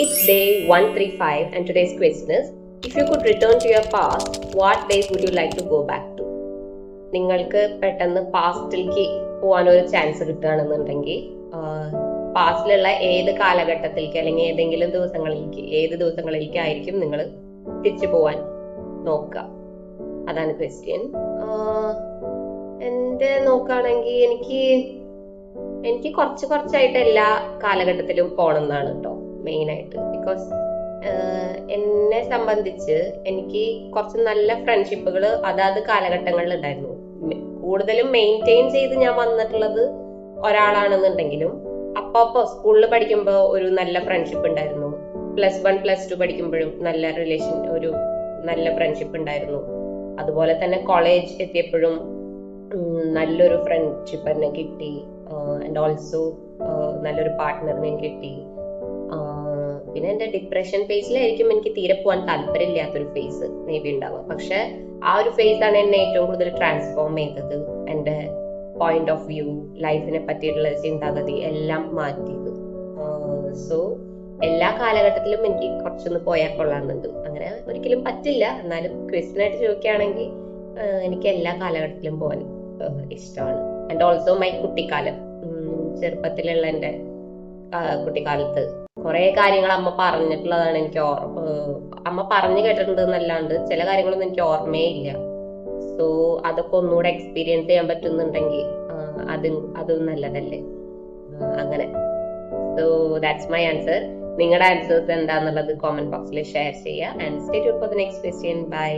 It's day 135 and today's question is, if you could return to your past, what days would you like to go back to? നിങ്ങൾക്ക് പെട്ടെന്ന് പാസ്റ്റിലേക്ക് പോകാനൊരു chance കിട്ടുകയാണെന്നുണ്ടെങ്കിൽ പാസ്റ്റിലുള്ള ഏത് കാലഘട്ടത്തിലേക്ക് അല്ലെങ്കിൽ ഏത് ദിവസങ്ങളിലേക്കായിരിക്കും നിങ്ങൾ തിരിച്ചു പോവാൻ നോക്കുക? അതാണ് ക്വസ്റ്റ്യൻ. എന്റെ നോക്കുകയാണെങ്കിൽ എനിക്ക് കുറച്ചായിട്ട് എല്ലാ കാലഘട്ടത്തിലും പോകണം എന്നാണ് കേട്ടോ മെയിൻ ആയിട്ട്. ബിക്കോസ് എന്നെ സംബന്ധിച്ച് എനിക്ക് കുറച്ച് നല്ല ഫ്രണ്ട്ഷിപ്പുകൾ അതാത് കാലഘട്ടങ്ങളിൽ ഉണ്ടായിരുന്നു. കൂടുതലും മെയിൻറ്റെയിൻ ചെയ്ത് ഞാൻ വന്നിട്ടുള്ളത് ഒരാളാണെന്നുണ്ടെങ്കിലും അപ്പൊ സ്കൂളിൽ പഠിക്കുമ്പോൾ ഒരു നല്ല ഫ്രണ്ട്ഷിപ്പ് ഉണ്ടായിരുന്നു. +1 +2 പഠിക്കുമ്പോഴും നല്ല ഫ്രണ്ട്ഷിപ്പ് ഉണ്ടായിരുന്നു. അതുപോലെ തന്നെ കോളേജ് എത്തിയപ്പോഴും നല്ലൊരു ഫ്രണ്ട്ഷിപ്പ് തന്നെ കിട്ടി. ആൻഡ് ഓൾസോ നല്ലൊരു പാർട്ട്ണറിനെ കിട്ടി. പിന്നെ എന്റെ ഡിപ്രഷൻ ഫേസിലായിരിക്കും എനിക്ക് തീരെ പോകാൻ താല്പര്യമില്ലാത്തൊരു ഫേസ് മേ ബി ഉണ്ടാവുക. പക്ഷെ ആ ഒരു ഫേസ് ആണ് എന്നെ ഏറ്റവും കൂടുതൽ ട്രാൻസ്ഫോം ചെയ്തത്. എന്റെ പോയിന്റ് ഓഫ് വ്യൂ, ലൈഫിനെ പറ്റിയിട്ടുള്ള ചിന്താഗതി എല്ലാം മാറ്റിയത്. സോ എല്ലാ കാലഘട്ടത്തിലും എനിക്ക് കുറച്ചൊന്ന് പോയാൽ കൊള്ളാറുണ്ട്. അങ്ങനെ ഒരിക്കലും പറ്റില്ല, എന്നാലും ക്വസ്റ്റ്യൻ ആയിട്ട് ചോദിക്കുകയാണെങ്കിൽ എനിക്ക് എല്ലാ കാലഘട്ടത്തിലും പോകാൻ ഇഷ്ടമാണ്. ആൻഡ് ഓൾസോ മൈ കുട്ടിക്കാലം, ചെറുപ്പത്തിലുള്ള എന്റെ കുട്ടിക്കാലത്ത് കുറെ കാര്യങ്ങൾ അമ്മ പറഞ്ഞിട്ടുള്ളതാണ് എനിക്ക് അമ്മ പറഞ്ഞു കേട്ടിട്ടുണ്ട് എന്നല്ലാണ്ട് ചില കാര്യങ്ങളൊന്നും എനിക്ക് ഓർമ്മയേ ഇല്ല. സോ അതൊക്കെ ഒന്നുകൂടെ എക്സ്പീരിയൻസ് ചെയ്യാൻ പറ്റുന്നുണ്ടെങ്കിൽ അതും നല്ലതല്ലേ. അങ്ങനെ സോ ദാറ്റ്സ് മൈ ആൻസർ. നിങ്ങളുടെ ആൻസേഴ്സ് എന്താന്നുള്ളത് കോമന്റ് ബോക്സിൽ ഷെയർ ചെയ്യുക. And stay tune for the next question. By.